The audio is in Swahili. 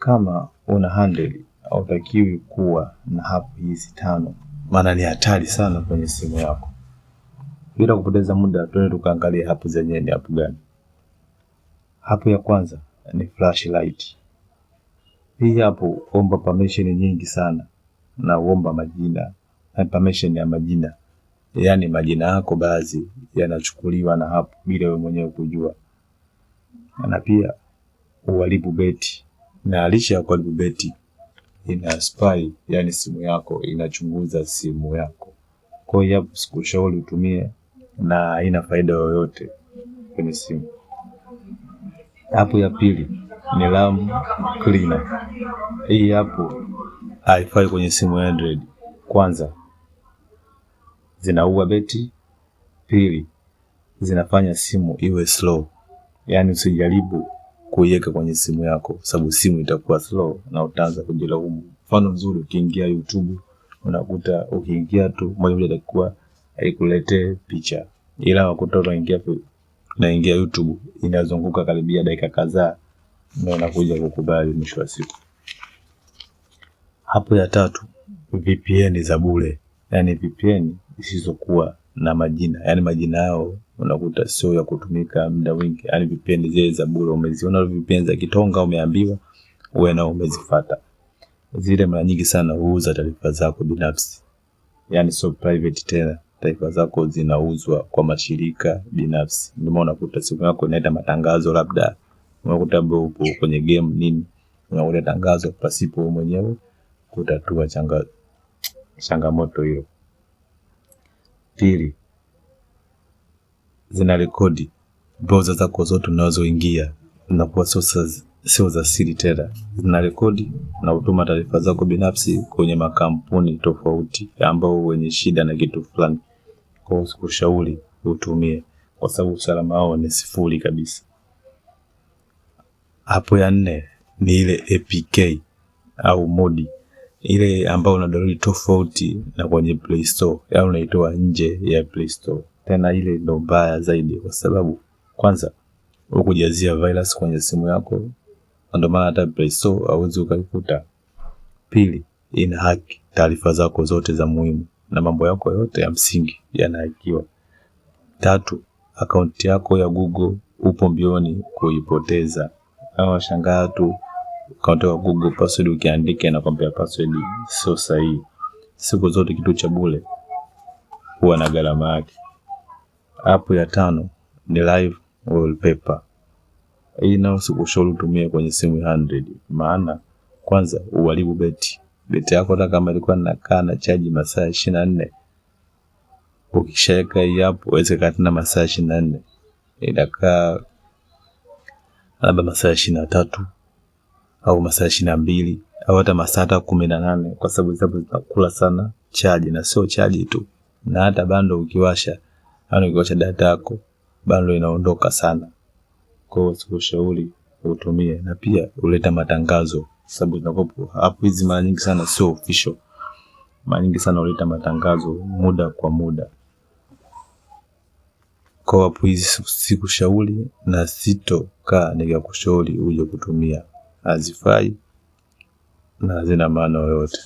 Kama una handle hautakiwi kuwa na app hizi 5, maana ni hatari sana kwenye simu yako. Bila kupoteza muda, twende tukaangalie app zenyewe ni app gani. App ya kwanza ni flashlight. Hii hapo omba permission nyingi sana na uomba majina, na permission ya majina. Yaani majina yako baadhi yanachukuliwa na app bila wewe mwenyewe kujua. Na pia uharibu beti. Na licha ya kuharibu beti, ina spy, yani simu yako inachunguza simu yako. Kwa hiyo hapo sikushauri utumie na haina faida yoyote kwenye simu. App ya pili ni RAM cleaner. Hii hapo haifai kwenye simu ya Android. Kwanza, zinaua beti. Pili, zinafanya simu iwe slow. Yani usijaribu kuiweka kwenye simu yako, sababu simu itakuwa slow na utaanza kujilaumu. Mfano mzuri, ukiingia YouTube unakuta ukiingia tu moja itakuwa haikuletee picha, ila wakuta unaingia YouTube inazunguka karibia dakika kadhaa na unakuja kukubali mwisho wa siku. Hapo ya tatu, VPN za bure. Yani VPN zisizokuwa na majina, yani majina yao unakuta sio ya kutumika muda mwingi. Yani VPN zile za bure umeziona, VPN za kitonga umeambiwa wewe na umezifuata. Zile mara nyingi sana huuza taarifa zako binafsi. Yani sio private tena, taarifa zako zinauzwa kwa mashirika binafsi. Ndio maana unakuta simu yako inaita matangazo, labda unakuta upo kwenye game nini, unaona tangazo pasipo mwenyewe kutatua changamoto hiyo. Pili, zina rekodi browser zako zote unazoingia, zinakuwa sio za siri tena. Zina rekodi na utuma taarifa zako binafsi kwenye makampuni tofauti ambao wenye shida na kitu fulani. Kwa hiyo sikushauri utumie, kwa sababu usalama wao ni sifuri kabisa. Hapo ya 4 ni ile APK au modi, ile ambayo una download tofauti na kwenye Play Store, au unaitoa nje ya Play Store. Tena ile ndio mbaya zaidi, kwa sababu kwanza ukujazia virus kwenye simu yako, ndio maana hata Play Store hauwezi ukaikuta. Pili, ina hack taarifa zako zote za muhimu na mambo yako yote ya msingi yanahakiwa. Tatu, akaunti yako ya Google upo mbioni kuipoteza. Hawa shangaa tu akaunti ya Google password ukiandika na kwambia password sio sahihi. Siku zote kitu cha bure huwa na gharama yake. App ya 5 ni live wallpaper. Hii nao sikushauri utumie kwenye simu ya Android, maana kwanza uharibu beti. Beti yako hata kama ilikuwa inakaa na chaji masaa 24, ukishaweka hii app uweze kata masaa 24, inakaa labda masaa 23 au masaa 22 au hata masaa 18, kwa sababu zinakula sana chaji. Na sio chaji tu, na hata bando ukiwasha, au ukiwasha data yako, bando inaondoka sana. Kwa hiyo sikushauri utumie. Na pia huleta matangazo, sababu zinakopo app hizi mara nyingi sana sio official. Mara nyingi sana huleta matangazo muda kwa muda. Kwa app hizi sikushauri na sitokaa nikakushauri uje kutumia. Hazifai na hazina maana yoyote.